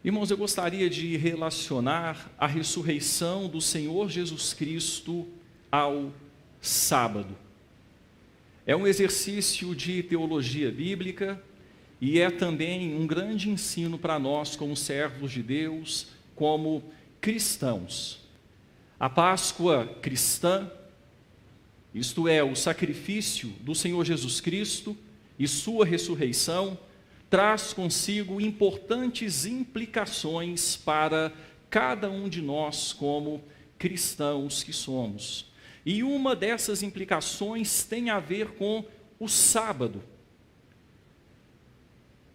Irmãos, eu gostaria de relacionar a ressurreição do Senhor Jesus Cristo ao sábado. É um exercício de teologia bíblica e é também um grande ensino para nós como servos de Deus, como cristãos. A Páscoa cristã, isto é, o sacrifício do Senhor Jesus Cristo e sua ressurreição, traz consigo importantes implicações para cada um de nós como cristãos que somos. E uma dessas implicações tem a ver com o sábado.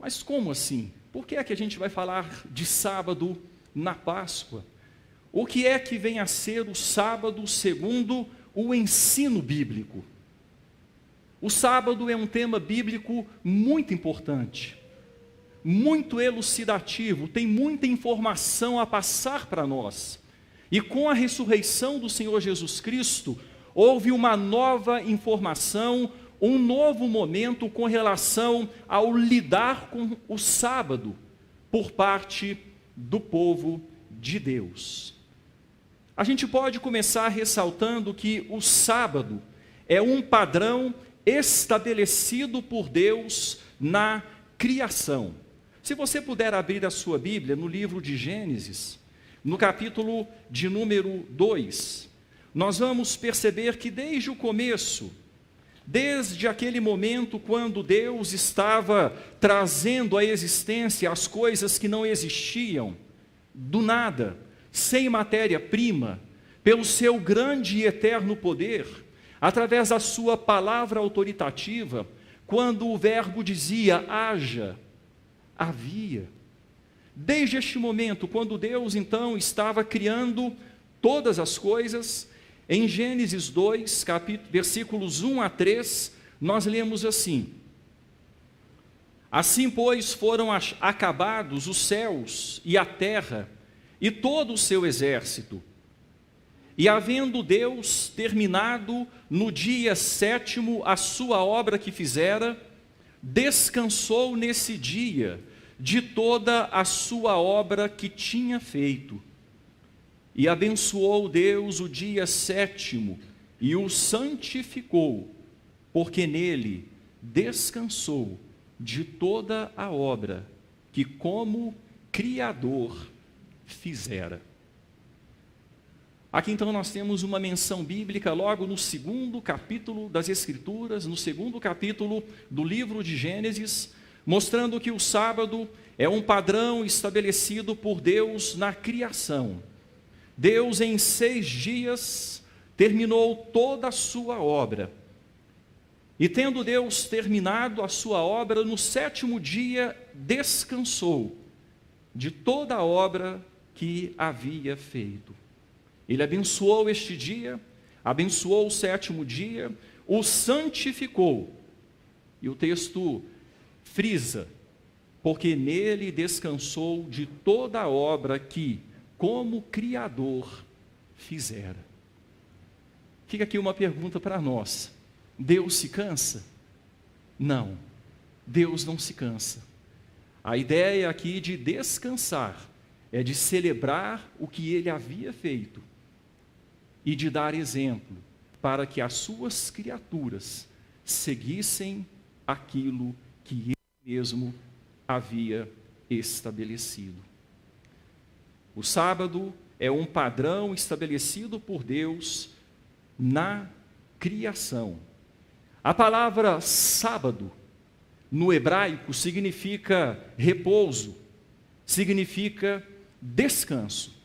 Mas como assim? Por que é que a gente vai falar de sábado na Páscoa? O que é que vem a ser o sábado segundo o ensino bíblico? O sábado é um tema bíblico muito importante, muito elucidativo, tem muita informação a passar para nós. E com a ressurreição do Senhor Jesus Cristo, houve uma nova informação, um novo momento com relação ao lidar com o sábado por parte do povo de Deus. A gente pode começar ressaltando que o sábado é um padrão estabelecido por Deus na criação. Se você puder abrir a sua Bíblia no livro de Gênesis, no capítulo de número 2, nós vamos perceber que desde o começo, desde aquele momento quando Deus estava trazendo à existência as coisas que não existiam, do nada, sem matéria-prima, pelo seu grande e eterno poder, através da sua palavra autoritativa, quando o verbo dizia, haja, havia. Desde este momento, quando Deus então estava criando todas as coisas, em Gênesis 2, versículos 1 a 3, nós lemos assim: assim, pois, foram acabados os céus e a terra e todo o seu exército. E havendo Deus terminado no dia 7º a sua obra que fizera, descansou nesse dia de toda a sua obra que tinha feito. E abençoou Deus o dia 7º e o santificou, porque nele descansou de toda a obra que como Criador fizera. Aqui então nós temos uma menção bíblica logo no 2º capítulo das Escrituras, no 2º capítulo do livro de Gênesis, mostrando que o sábado é um padrão estabelecido por Deus na criação. Deus em 6 dias terminou toda a sua obra. E tendo Deus terminado a sua obra, no 7º dia descansou de toda a obra que havia feito. Ele abençoou este dia, abençoou o 7º dia, o santificou. E o texto frisa, porque nele descansou de toda a obra que, como Criador, fizera. Fica aqui uma pergunta para nós: Deus se cansa? Não, Deus não se cansa. A ideia aqui de descansar é de celebrar o que ele havia feito e de dar exemplo para que as suas criaturas seguissem aquilo que ele mesmo havia estabelecido. O sábado é um padrão estabelecido por Deus na criação. A palavra sábado, no hebraico, significa repouso, significa descanso.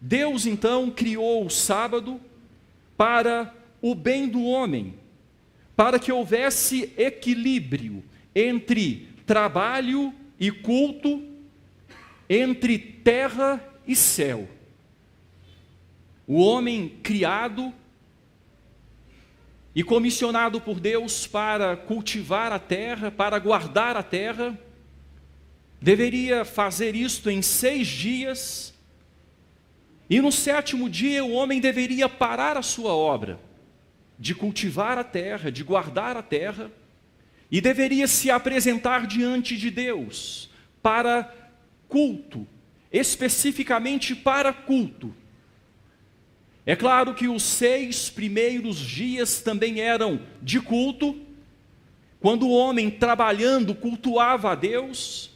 Deus então criou o sábado para o bem do homem, para que houvesse equilíbrio entre trabalho e culto, entre terra e céu. O homem criado e comissionado por Deus para cultivar a terra, para guardar a terra, deveria fazer isto em 6 dias, e no 7º dia o homem deveria parar a sua obra, de cultivar a terra, de guardar a terra, e deveria se apresentar diante de Deus, para culto, especificamente para culto. É claro que os 6 primeiros dias também eram de culto, quando o homem trabalhando cultuava a Deus,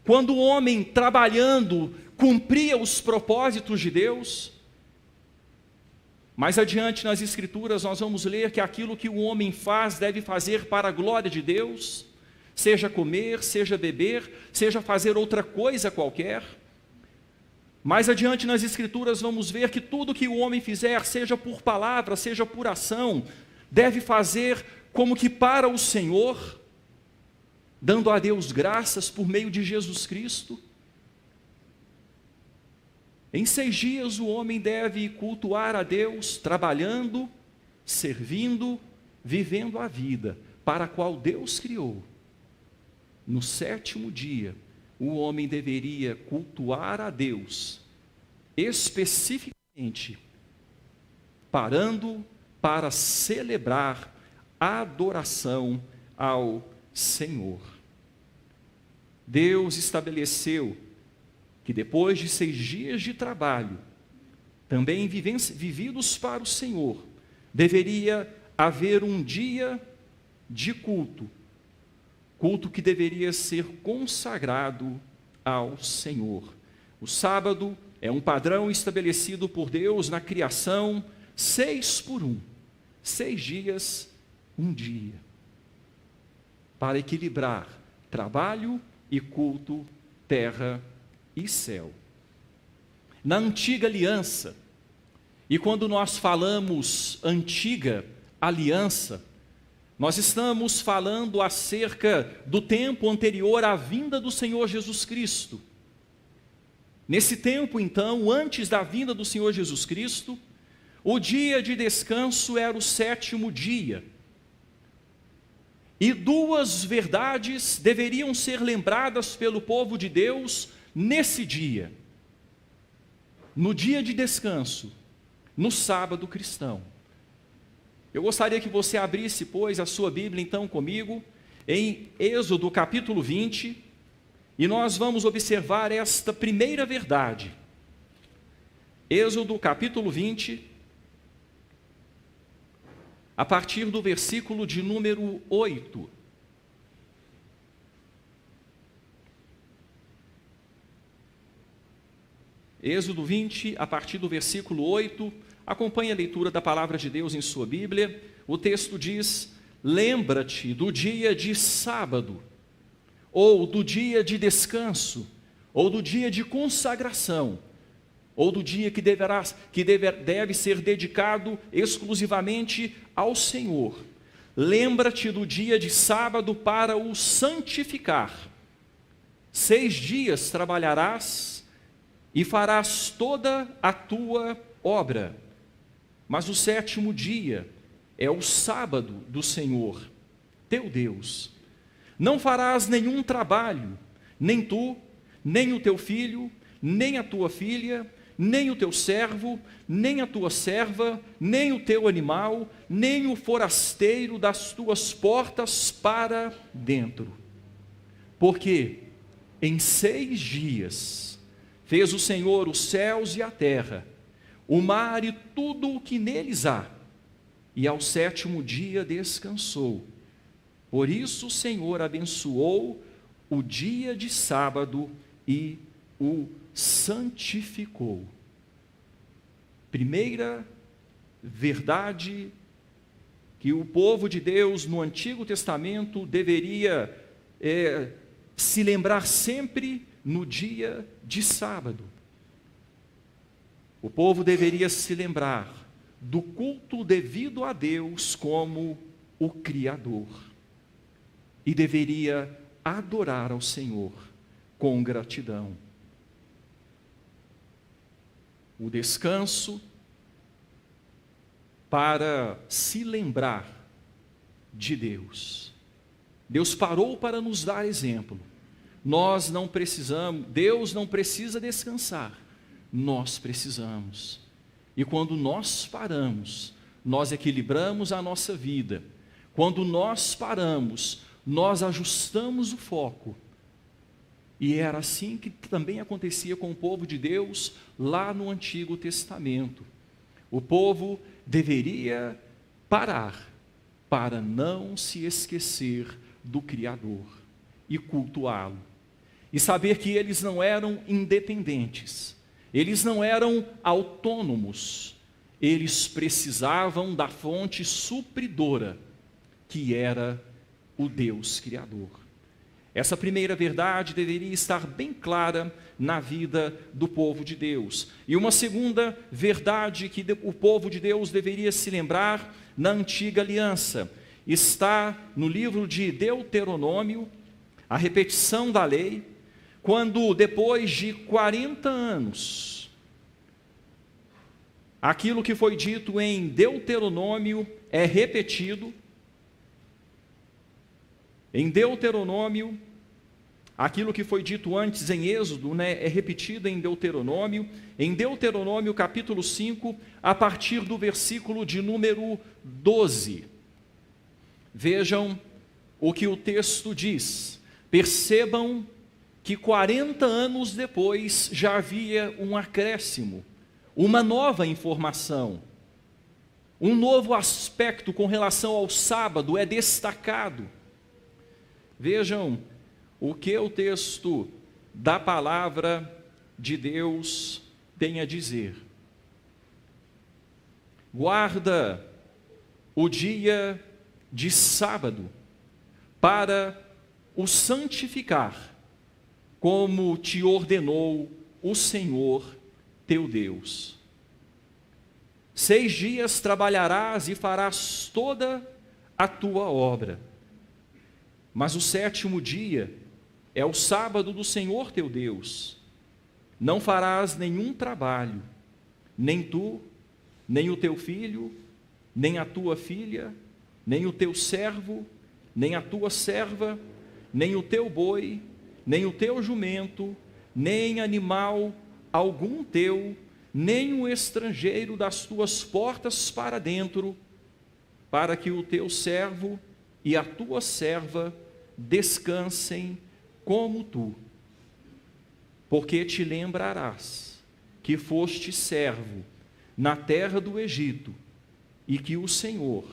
quando o homem trabalhando cumpria os propósitos de Deus. Mais adiante nas Escrituras nós vamos ler que aquilo que o homem faz deve fazer para a glória de Deus, seja comer, seja beber, seja fazer outra coisa qualquer. Mais adiante nas Escrituras vamos ver que tudo que o homem fizer, seja por palavra, seja por ação, deve fazer como que para o Senhor, dando a Deus graças por meio de Jesus Cristo. Em 6 dias o homem deve cultuar a Deus, trabalhando, servindo, vivendo a vida para a qual Deus criou. No 7º dia, o homem deveria cultuar a Deus, especificamente, parando para celebrar a adoração ao Senhor. Deus estabeleceu que depois de 6 dias de trabalho, também vividos para o Senhor, deveria haver um dia de culto, culto que deveria ser consagrado ao Senhor. O sábado é um padrão estabelecido por Deus na criação, 6 por 1, 6 dias, 1 dia, para equilibrar trabalho e culto, terra e céu. Na antiga aliança, e quando nós falamos antiga aliança, nós estamos falando acerca do tempo anterior à vinda do Senhor Jesus Cristo. Nesse tempo, então, antes da vinda do Senhor Jesus Cristo, o dia de descanso era o 7º dia. E 2 verdades deveriam ser lembradas pelo povo de Deus nesse dia. No dia de descanso, no sábado cristão. Eu gostaria que você abrisse, pois, a sua Bíblia, então, comigo, em Êxodo capítulo 20, e nós vamos observar esta primeira verdade. Êxodo capítulo 20, a partir do versículo de número 8. Êxodo 20, a partir do versículo 8, acompanhe a leitura da palavra de Deus em sua Bíblia. O texto diz: lembra-te do dia de sábado, ou do dia de descanso, ou do dia de consagração, ou do dia que deve ser dedicado exclusivamente ao Senhor. Lembra-te do dia de sábado para o santificar. 6 dias trabalharás e farás toda a tua obra, mas o 7º dia é o sábado do Senhor, teu Deus. Não farás nenhum trabalho, nem tu, nem o teu filho, nem a tua filha, nem o teu servo, nem a tua serva, nem o teu animal, nem o forasteiro das tuas portas para dentro. Porque em 6 dias fez o Senhor os céus e a terra, o mar e tudo o que neles há, e ao 7º dia descansou. Por isso o Senhor abençoou o dia de sábado e o santificou. Primeira verdade que o povo de Deus no Antigo Testamento deveria se lembrar sempre no dia de sábado. O povo deveria se lembrar do culto devido a Deus como o Criador, e deveria adorar ao Senhor com gratidão. O descanso para se lembrar de Deus. Deus parou para nos dar exemplo. Nós não precisamos, Deus não precisa descansar, nós precisamos. E quando nós paramos, nós equilibramos a nossa vida. Quando nós paramos, nós ajustamos o foco E era assim que também acontecia com o povo de Deus lá no Antigo Testamento. O povo deveria parar para não se esquecer do Criador e cultuá-lo. E saber que eles não eram independentes, eles não eram autônomos, eles precisavam da fonte supridora, que era o Deus Criador. Essa primeira verdade deveria estar bem clara na vida do povo de Deus. E uma segunda verdade que o povo de Deus deveria se lembrar na antiga aliança está no livro de Deuteronômio, a repetição da lei, quando depois de 40 anos, aquilo que foi dito em Deuteronômio é repetido. Em Deuteronômio, aquilo que foi dito antes em Êxodo, é repetido em Deuteronômio. Em Deuteronômio, capítulo 5, a partir do versículo de número 12. Vejam o que o texto diz. Percebam que 40 anos depois já havia um acréscimo, uma nova informação. Um novo aspecto com relação ao sábado é destacado. Vejam o que o texto da palavra de Deus tem a dizer. Guarda o dia de sábado para o santificar, como te ordenou o Senhor teu Deus. 6 dias trabalharás e farás toda a tua obra. Mas o 7º dia é o sábado do Senhor teu Deus. Não farás nenhum trabalho, nem tu, nem o teu filho, nem a tua filha, nem o teu servo, nem a tua serva, nem o teu boi, nem o teu jumento, nem animal algum teu, nem o estrangeiro das tuas portas para dentro, para que o teu servo e a tua serva descansem como tu. Porque te lembrarás que foste servo na terra do Egito, e que o Senhor,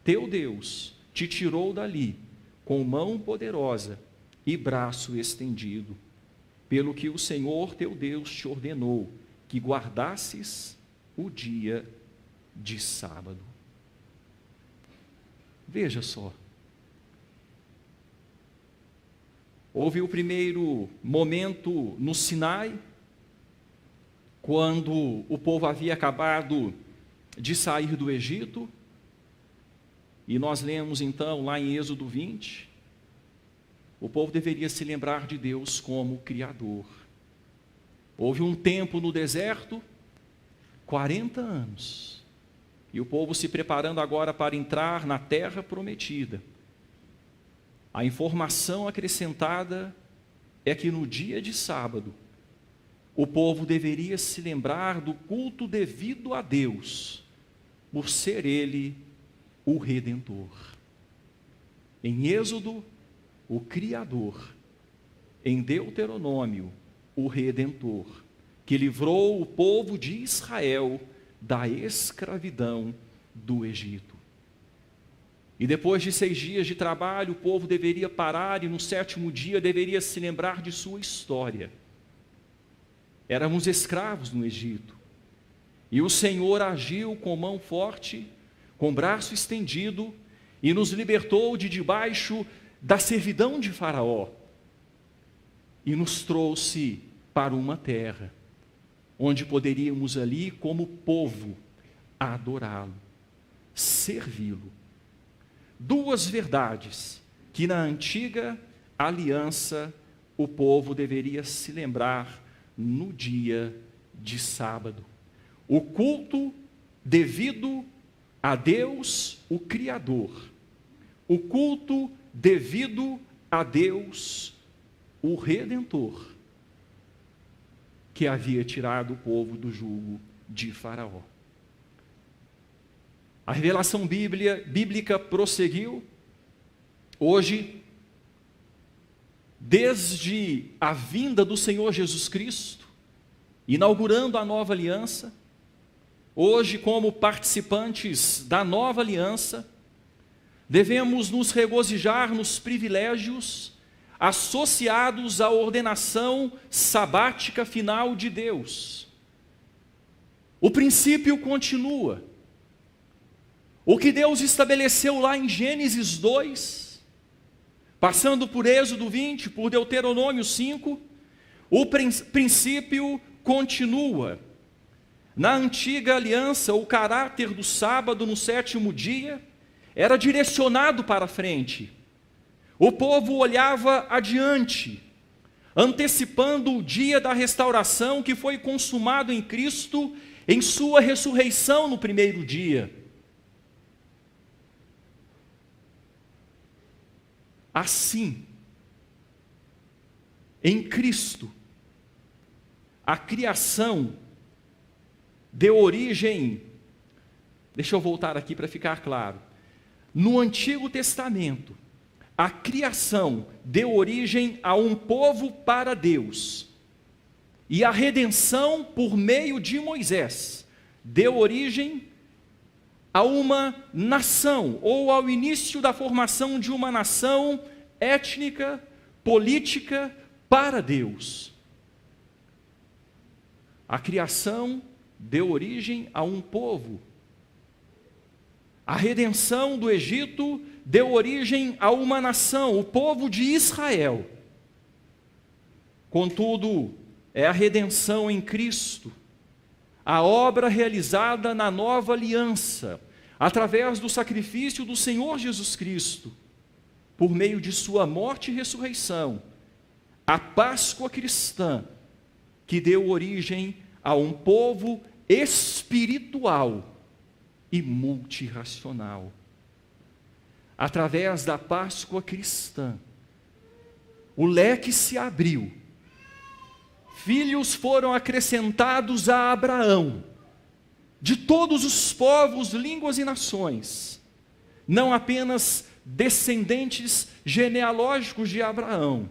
teu Deus, te tirou dali com mão poderosa e braço estendido, pelo que o Senhor, teu Deus, te ordenou que guardasses o dia de sábado. Veja só. Houve o primeiro momento no Sinai, quando o povo havia acabado de sair do Egito, e nós lemos então lá em Êxodo 20, o povo deveria se lembrar de Deus como Criador. Houve um tempo no deserto, 40 anos, e o povo se preparando agora para entrar na terra prometida. A informação acrescentada é que no dia de sábado, o povo deveria se lembrar do culto devido a Deus, por ser Ele o Redentor. Em Êxodo, o Criador. Em Deuteronômio, o Redentor, que livrou o povo de Israel da escravidão do Egito. E depois de 6 dias de trabalho, o povo deveria parar e no 7º dia deveria se lembrar de sua história. Éramos escravos no Egito. E o Senhor agiu com mão forte, com braço estendido, e nos libertou de debaixo da servidão de Faraó. E nos trouxe para uma terra, onde poderíamos ali, como povo, adorá-lo, servi-lo. 2 verdades que na antiga aliança o povo deveria se lembrar no dia de sábado. O culto devido a Deus, o Criador. O culto devido a Deus, o Redentor, que havia tirado o povo do jugo de Faraó. A revelação bíblica prosseguiu. Hoje, desde a vinda do Senhor Jesus Cristo, inaugurando a nova aliança. Hoje, como participantes da nova aliança, devemos nos regozijar nos privilégios associados à ordenação sabática final de Deus. O princípio continua. O que Deus estabeleceu lá em Gênesis 2, passando por Êxodo 20, por Deuteronômio 5, o princípio continua. Na antiga aliança, o caráter do sábado no sétimo dia era direcionado para frente. O povo olhava adiante, antecipando o dia da restauração que foi consumado em Cristo em sua ressurreição no primeiro dia. Assim, em Cristo, a criação deu origem, deixa eu voltar aqui para ficar claro. No Antigo Testamento, a criação deu origem a um povo para Deus. E a redenção, por meio de Moisés, deu origem a uma nação, ou ao início da formação de uma nação étnica, política, para Deus. A criação deu origem a um povo. A redenção do Egito deu origem a uma nação, o povo de Israel. Contudo, é a redenção em Cristo, a obra realizada na nova aliança, através do sacrifício do Senhor Jesus Cristo, por meio de sua morte e ressurreição, a Páscoa cristã, que deu origem a um povo espiritual e multirracional. Através da Páscoa cristã, o leque se abriu, filhos foram acrescentados a Abraão, de todos os povos, línguas e nações, não apenas descendentes genealógicos de Abraão.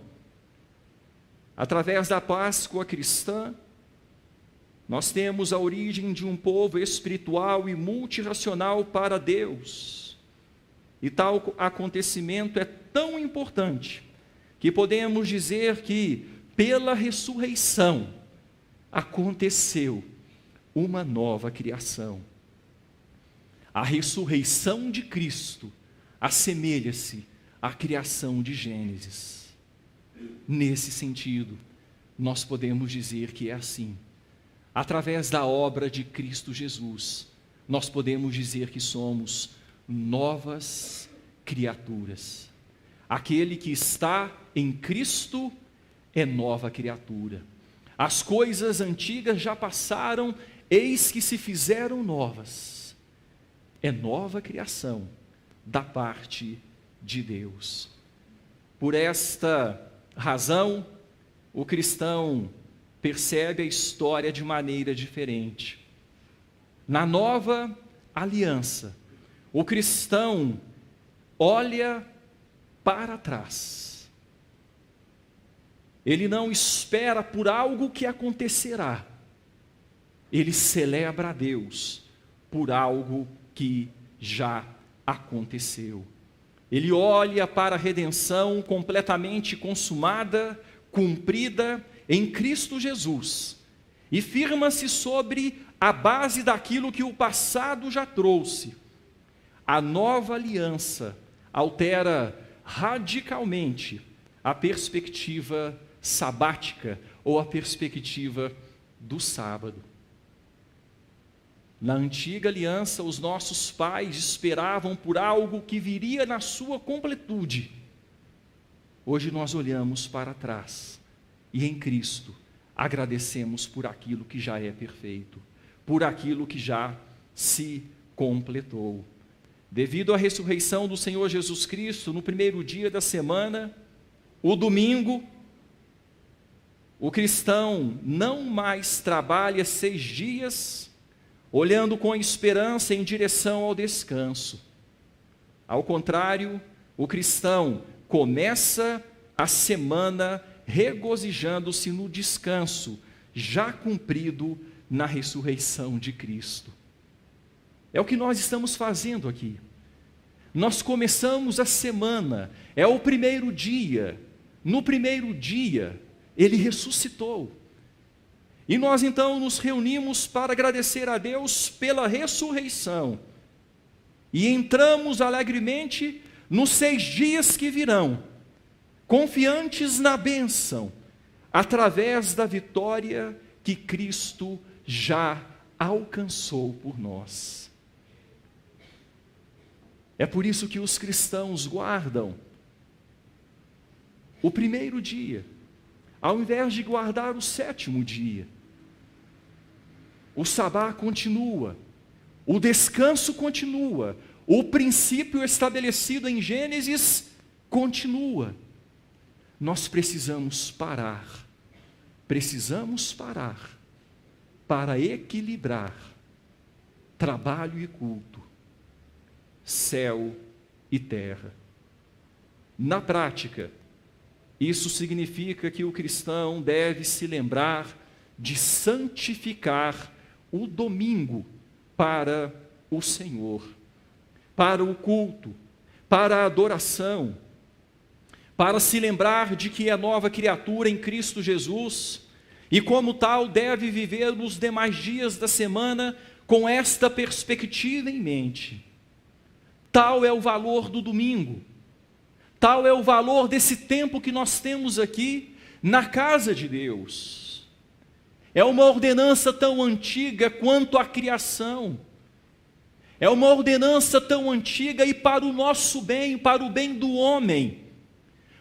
Através da Páscoa cristã, nós temos a origem de um povo espiritual e multirracional para Deus. E tal acontecimento é tão importante que podemos dizer que, pela ressurreição, aconteceu uma nova criação. A ressurreição de Cristo assemelha-se à criação de Gênesis. Nesse sentido, nós podemos dizer que é assim. Através da obra de Cristo Jesus, nós podemos dizer que somos novas criaturas. Aquele que está em Cristo é nova criatura. As coisas antigas já passaram, eis que se fizeram novas. É nova criação da parte de Deus. Por esta razão, o cristão percebe a história de maneira diferente. Na nova aliança, o cristão olha para trás. Ele não espera por algo que acontecerá. Ele celebra a Deus por algo que já aconteceu. Ele olha para a redenção completamente consumada, cumprida em Cristo Jesus, e firma-se sobre a base daquilo que o passado já trouxe. A nova aliança altera radicalmente a perspectiva sabática ou a perspectiva do sábado. Na antiga aliança, os nossos pais esperavam por algo que viria na sua completude. Hoje nós olhamos para trás e em Cristo agradecemos por aquilo que já é perfeito, por aquilo que já se completou. Devido à ressurreição do Senhor Jesus Cristo, no primeiro dia da semana, o domingo, o cristão não mais trabalha 6 dias, olhando com esperança em direção ao descanso. Ao contrário, o cristão começa a semana regozijando-se no descanso já cumprido na ressurreição de Cristo. É o que nós estamos fazendo aqui. Nós começamos a semana, é o primeiro dia. No primeiro dia, Ele ressuscitou. E nós então nos reunimos para agradecer a Deus pela ressurreição. E entramos alegremente nos 6 dias que virão, confiantes na bênção, através da vitória que Cristo já alcançou por nós. É por isso que os cristãos guardam o primeiro dia, ao invés de guardar o 7º dia. O sabá continua, o descanso continua, o princípio estabelecido em Gênesis continua. Nós precisamos parar para equilibrar trabalho e culto, céu e terra. Na prática, isso significa que o cristão deve se lembrar de santificar o domingo para o Senhor, para o culto, para a adoração, para se lembrar de que é nova criatura em Cristo Jesus e, como tal, deve viver os demais dias da semana com esta perspectiva em mente. Tal é o valor do domingo, tal é o valor desse tempo que nós temos aqui na casa de Deus. É uma ordenança tão antiga quanto a criação. É uma ordenança tão antiga e para o nosso bem, para o bem do homem.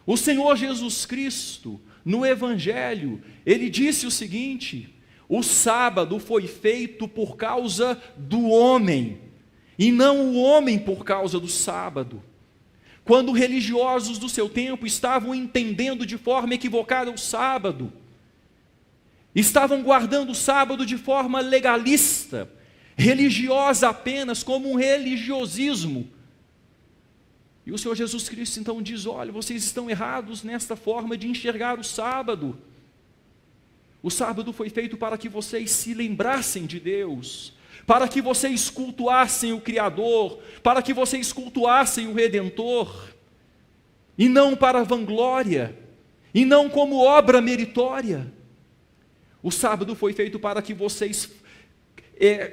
O Senhor Jesus Cristo, no Evangelho, Ele disse o seguinte: o sábado foi feito por causa do homem, e não o homem por causa do sábado. Quando religiosos do seu tempo estavam entendendo de forma equivocada o sábado, estavam guardando o sábado de forma legalista, religiosa apenas, como um religiosismo. E o Senhor Jesus Cristo então diz: olha, vocês estão errados nesta forma de enxergar o sábado. O sábado foi feito para que vocês se lembrassem de Deus, para que vocês cultuassem o Criador, para que vocês cultuassem o Redentor, e não para a vanglória, e não como obra meritória. O sábado foi feito para que vocês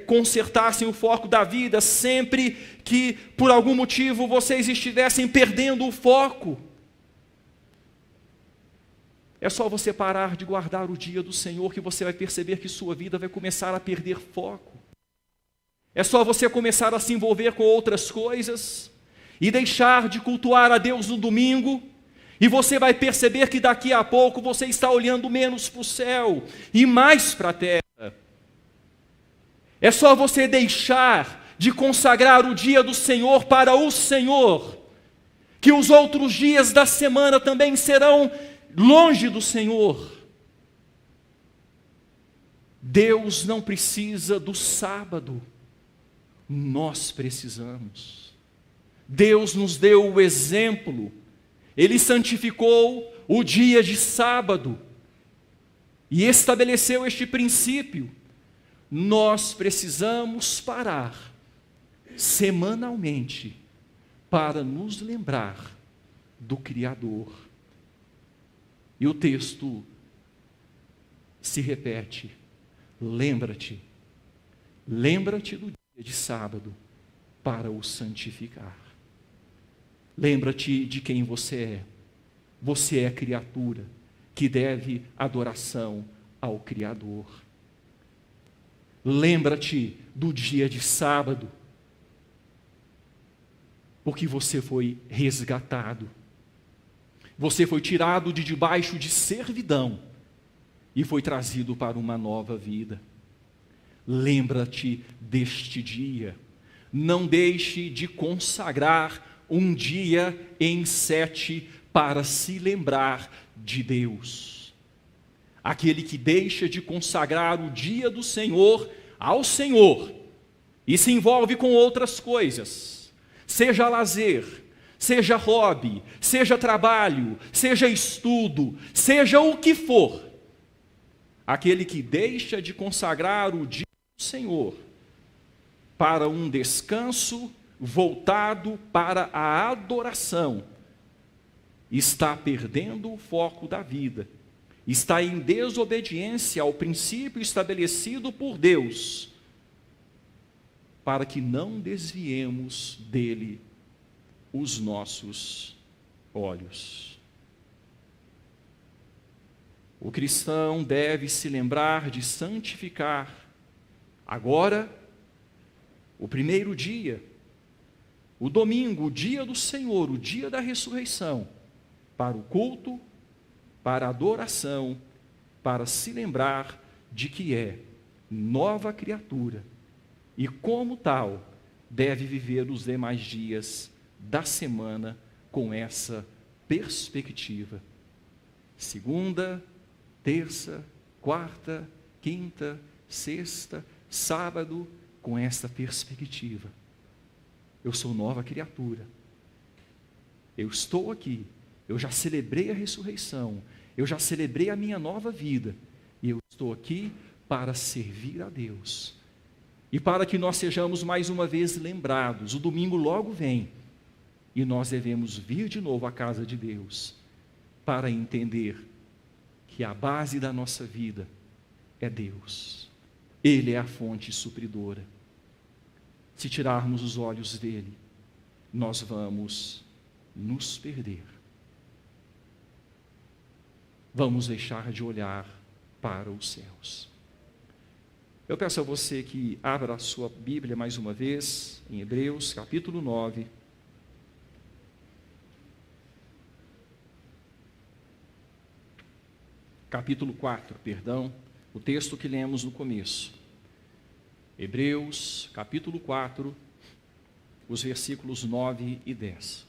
consertassem o foco da vida sempre que, por algum motivo, vocês estivessem perdendo o foco. É só você parar de guardar o dia do Senhor que você vai perceber que sua vida vai começar a perder foco. É só você começar a se envolver com outras coisas e deixar de cultuar a Deus no domingo, e você vai perceber que daqui a pouco você está olhando menos para o céu e mais para a terra. É só você deixar de consagrar o dia do Senhor para o Senhor, que os outros dias da semana também serão longe do Senhor. Deus não precisa do sábado, nós precisamos. Deus nos deu o exemplo, Ele santificou o dia de sábado e estabeleceu este princípio. Nós precisamos parar semanalmente para nos lembrar do Criador. E o texto se repete: lembra-te do dia de sábado para o santificar. Lembra-te de quem você é. Você é criatura que deve adoração ao Criador. Lembra-te do dia de sábado, porque você foi resgatado. Você foi tirado de debaixo de servidão e foi trazido para uma nova vida. Lembra-te deste dia. Não deixe de consagrar um dia em 7 para se lembrar de Deus. Aquele que deixa de consagrar o dia do Senhor ao Senhor e se envolve com outras coisas, seja lazer, seja hobby, seja trabalho, seja estudo, seja o que for, aquele que deixa de consagrar o dia do Senhor para um descanso voltado para a adoração, está perdendo o foco da vida, está em desobediência ao princípio estabelecido por Deus, para que não desviemos dele os nossos olhos. O cristão deve se lembrar de santificar agora o primeiro dia, o domingo, o dia do Senhor, o dia da ressurreição, para o culto, para a adoração, para se lembrar de que é nova criatura e, como tal, deve viver os demais dias da semana com essa perspectiva. Segunda, terça, quarta, quinta, sexta, sábado, com essa perspectiva. Eu sou nova criatura. Eu estou aqui. Eu já celebrei a ressurreição. Eu já celebrei a minha nova vida. E eu estou aqui para servir a Deus. E para que nós sejamos mais uma vez lembrados, o domingo logo vem. E nós devemos vir de novo à casa de Deus para entender que a base da nossa vida é Deus. Ele é a fonte supridora. Se tirarmos os olhos dele, nós vamos nos perder. Vamos deixar de olhar para os céus. Eu peço a você que abra a sua Bíblia mais uma vez, em Hebreus, capítulo 9. Capítulo 4, perdão, o texto que lemos no começo. Hebreus, capítulo 4, os versículos 9 e 10.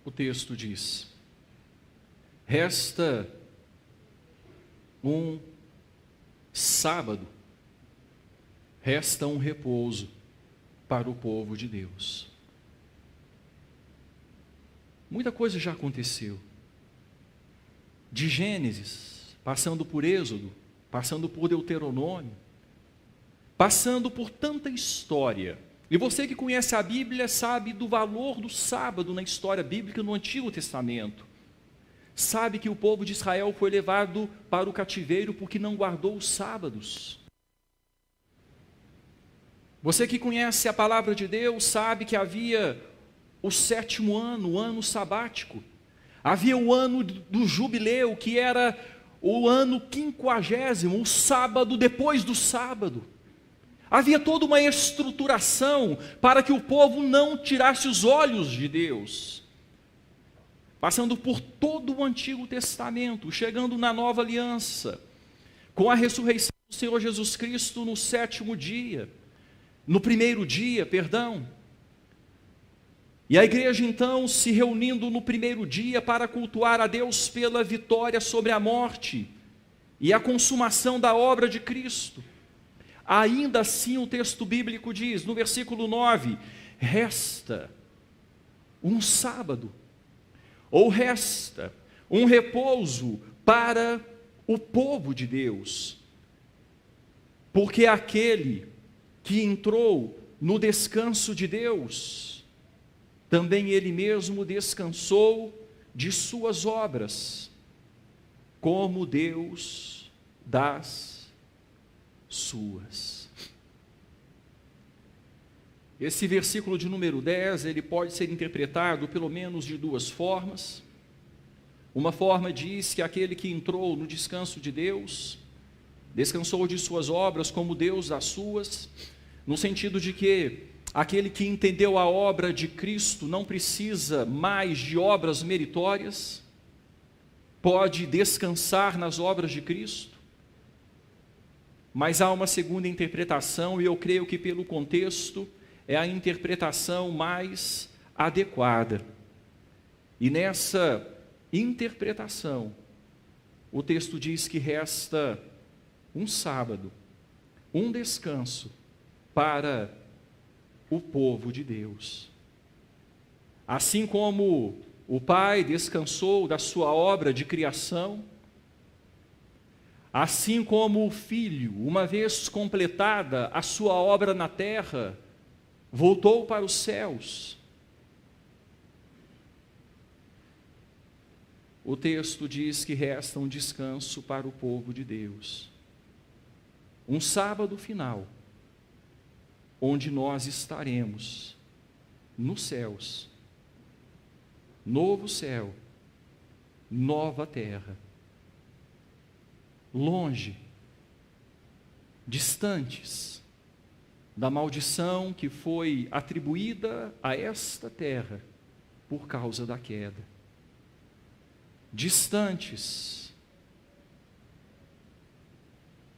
O texto diz: resta um sábado, resta um repouso para o povo de Deus. Muita coisa já aconteceu. De Gênesis, passando por Êxodo, passando por Deuteronômio, passando por tanta história. E você que conhece a Bíblia sabe do valor do sábado na história bíblica no Antigo Testamento. Sabe que o povo de Israel foi levado para o cativeiro porque não guardou os sábados. Você que conhece a palavra de Deus sabe que havia o 7º ano, o ano sabático. Havia o ano do jubileu, que era o ano 50º, o sábado depois do sábado. Havia toda uma estruturação para que o povo não tirasse os olhos de Deus. Passando por todo o Antigo Testamento, chegando na Nova Aliança, com a ressurreição do Senhor Jesus Cristo no 7º dia, no primeiro dia, perdão. E a igreja então se reunindo no primeiro dia para cultuar a Deus pela vitória sobre a morte e a consumação da obra de Cristo. Ainda assim o texto bíblico diz, no versículo 9, resta um sábado, ou resta um repouso para o povo de Deus, porque aquele que entrou no descanso de Deus, também ele mesmo descansou de suas obras, como Deus das suas. Esse versículo de número 10, ele pode ser interpretado pelo menos de duas formas. Uma forma diz que aquele que entrou no descanso de Deus, descansou de suas obras como Deus das suas, no sentido de que aquele que entendeu a obra de Cristo não precisa mais de obras meritórias, pode descansar nas obras de Cristo. Mas há uma segunda interpretação, e eu creio que pelo contexto é a interpretação mais adequada. E nessa interpretação, o texto diz que resta um sábado, um descanso para o povo de Deus. Assim como o Pai descansou da sua obra de criação, assim como o Filho, uma vez completada a sua obra na terra, voltou para os céus. O texto diz que resta um descanso para o povo de Deus. Um sábado final, onde nós estaremos nos céus, novo céu, nova terra, longe, distantes da maldição que foi atribuída a esta terra por causa da queda, distantes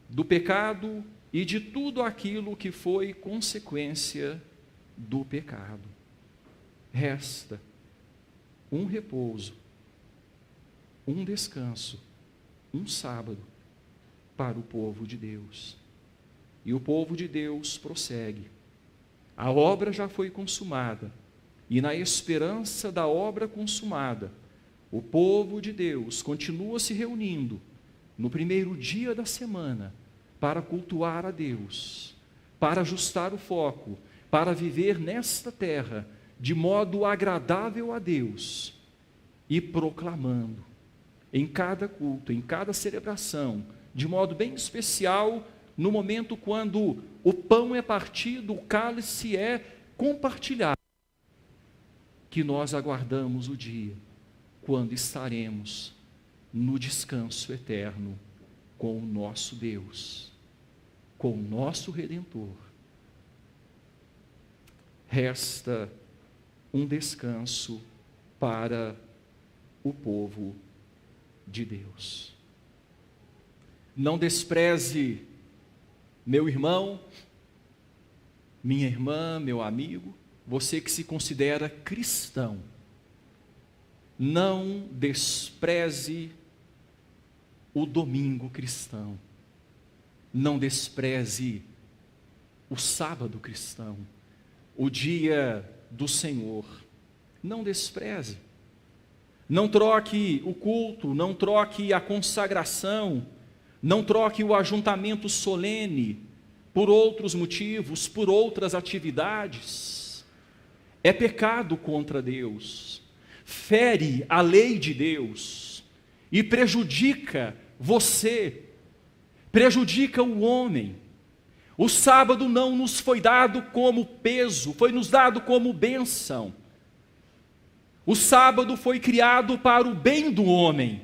do pecado e de tudo aquilo que foi consequência do pecado. Resta um repouso, um descanso, um sábado para o povo de Deus. E o povo de Deus prossegue. A obra já foi consumada, e na esperança da obra consumada, o povo de Deus continua se reunindo no primeiro dia da semana para cultuar a Deus, para ajustar o foco, para viver nesta terra de modo agradável a Deus e proclamando em cada culto, em cada celebração, de modo bem especial, no momento quando o pão é partido, o cálice é compartilhado, que nós aguardamos o dia quando estaremos no descanso eterno com o nosso Deus, com o nosso Redentor. Resta um descanso para o povo de Deus. Não despreze, meu irmão, minha irmã, meu amigo, você que se considera cristão. Não despreze o domingo cristão. Não despreze o sábado cristão, o dia do Senhor. Não despreze. Não troque o culto, não troque a consagração, não troque o ajuntamento solene por outros motivos, por outras atividades. É pecado contra Deus, fere a lei de Deus e prejudica você, prejudica o homem. O sábado não nos foi dado como peso, foi nos dado como bênção. O sábado foi criado para o bem do homem,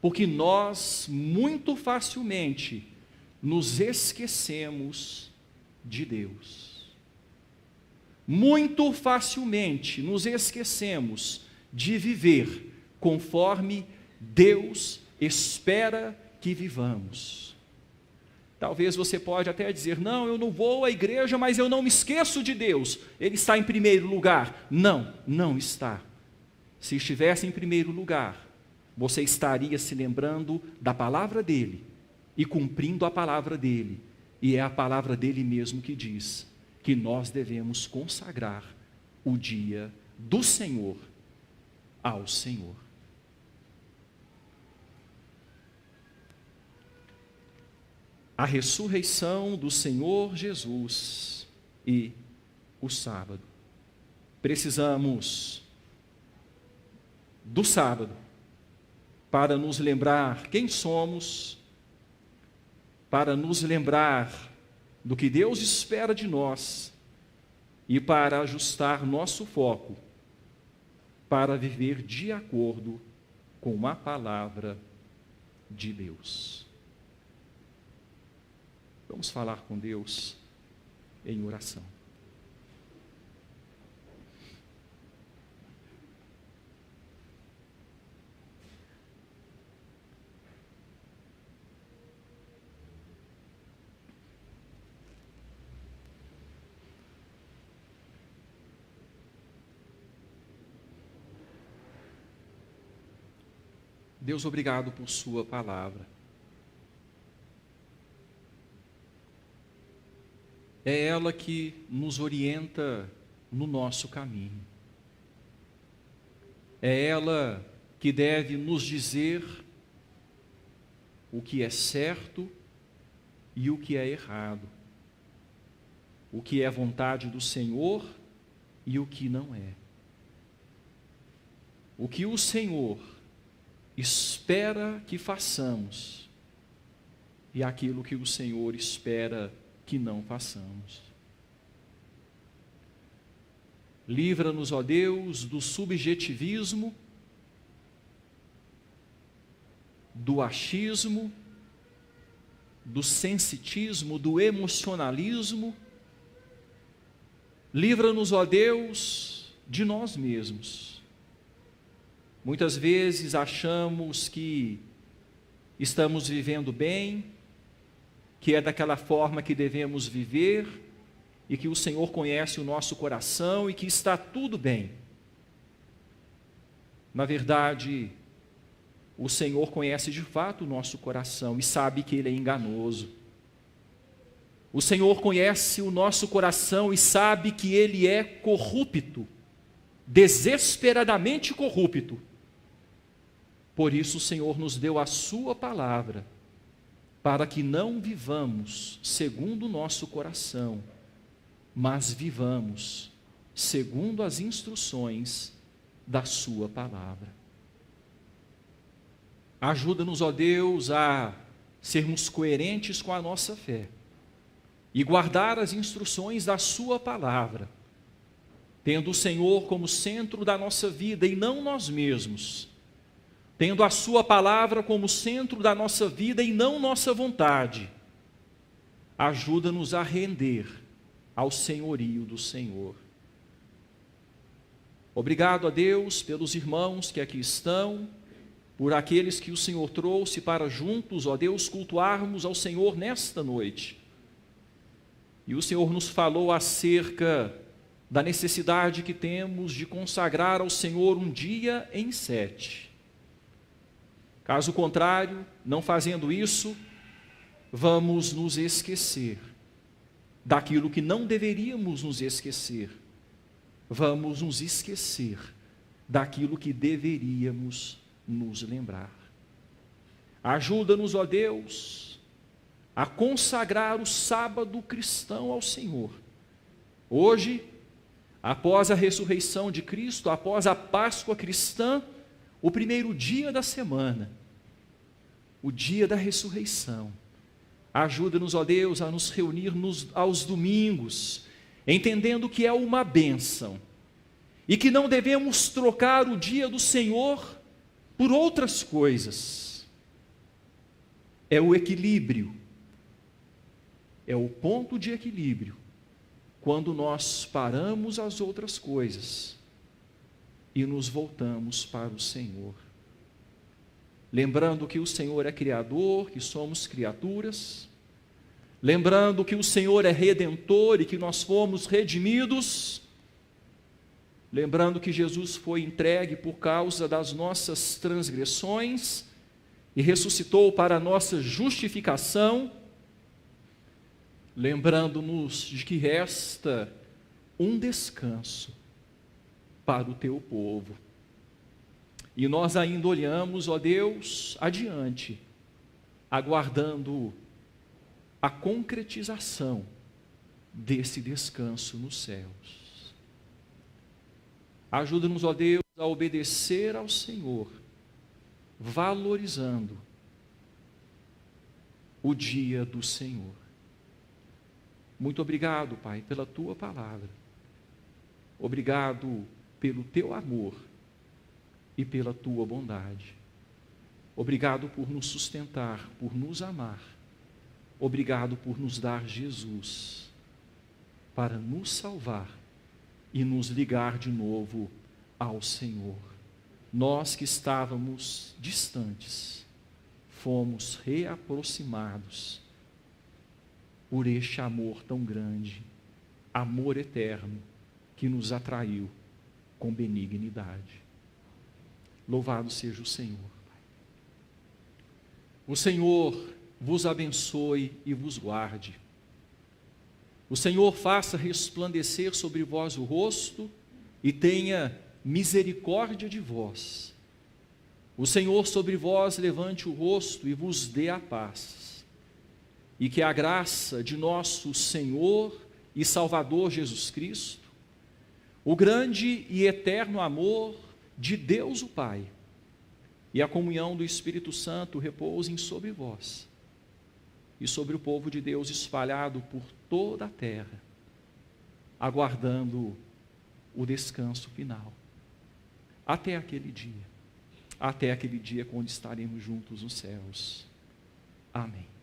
porque nós muito facilmente nos esquecemos de Deus. Muito facilmente nos esquecemos de viver conforme Deus espera que vivamos. Talvez você pode até dizer, não, eu não vou à igreja, mas eu não me esqueço de Deus. Ele está em primeiro lugar. Não, não está. Se estivesse em primeiro lugar, você estaria se lembrando da palavra dele e cumprindo a palavra dele. E é a palavra dele mesmo que diz que nós devemos consagrar o dia do Senhor ao Senhor. A ressurreição do Senhor Jesus e o sábado. Precisamos do sábado para nos lembrar quem somos, para nos lembrar do que Deus espera de nós e para ajustar nosso foco para viver de acordo com a palavra de Deus. Vamos falar com Deus em oração. Deus, obrigado por sua palavra. É ela que nos orienta no nosso caminho. É ela que deve nos dizer o que é certo e o que é errado, o que é vontade do Senhor e o que não é. O que o Senhor espera que façamos e aquilo que o Senhor espera que não façamos. Livra-nos, ó Deus, do subjetivismo, do achismo, do sensitismo, do emocionalismo. Livra-nos, ó Deus, de nós mesmos. Muitas vezes achamos que estamos vivendo bem, que é daquela forma que devemos viver, e que o Senhor conhece o nosso coração e que está tudo bem. Na verdade, o Senhor conhece de fato o nosso coração e sabe que ele é enganoso. O Senhor conhece o nosso coração e sabe que ele é corrupto, desesperadamente corrupto. Por isso o Senhor nos deu a sua palavra, para que não vivamos segundo o nosso coração, mas vivamos segundo as instruções da sua palavra. Ajuda-nos, ó Deus, a sermos coerentes com a nossa fé e guardar as instruções da sua palavra, tendo o Senhor como centro da nossa vida e não nós mesmos, tendo a sua palavra como centro da nossa vida e não nossa vontade. Ajuda-nos a render ao senhorio do Senhor. Obrigado a Deus pelos irmãos que aqui estão, por aqueles que o Senhor trouxe para juntos, ó Deus, cultuarmos ao Senhor nesta noite. E o Senhor nos falou acerca da necessidade que temos de consagrar ao Senhor um dia em 7. Caso contrário, não fazendo isso, vamos nos esquecer daquilo que não deveríamos nos esquecer. Vamos nos esquecer daquilo que deveríamos nos lembrar. Ajuda-nos, ó Deus, a consagrar o sábado cristão ao Senhor. Hoje, após a ressurreição de Cristo, após a Páscoa cristã, o primeiro dia da semana, o dia da ressurreição. Ajuda-nos, ó Deus, a nos reunir aos domingos, entendendo que é uma bênção e que não devemos trocar o dia do Senhor por outras coisas. É o equilíbrio, é o ponto de equilíbrio, quando nós paramos as outras coisas e nos voltamos para o Senhor. Lembrando que o Senhor é Criador, que somos criaturas, lembrando que o Senhor é Redentor e que nós fomos redimidos, lembrando que Jesus foi entregue por causa das nossas transgressões e ressuscitou para a nossa justificação, lembrando-nos de que resta um descanso para o teu povo. E nós ainda olhamos, ó Deus, adiante, aguardando a concretização desse descanso nos céus. Ajuda-nos, ó Deus, a obedecer ao Senhor, valorizando o dia do Senhor. Muito obrigado, Pai, pela tua palavra. Obrigado pelo teu amor e pela tua bondade. Obrigado por nos sustentar, por nos amar. Obrigado por nos dar Jesus para nos salvar e nos ligar de novo ao Senhor. Nós que estávamos distantes, fomos reaproximados por este amor tão grande, amor eterno, que nos atraiu com benignidade. Louvado seja o Senhor, Pai. O Senhor vos abençoe e vos guarde. O Senhor faça resplandecer sobre vós o rosto e tenha misericórdia de vós. O Senhor sobre vós levante o rosto e vos dê a paz. E que a graça de nosso Senhor e Salvador Jesus Cristo, o grande e eterno amor de Deus o Pai e a comunhão do Espírito Santo repousem sobre vós e sobre o povo de Deus espalhado por toda a terra, aguardando o descanso final. Até aquele dia quando estaremos juntos nos céus. Amém.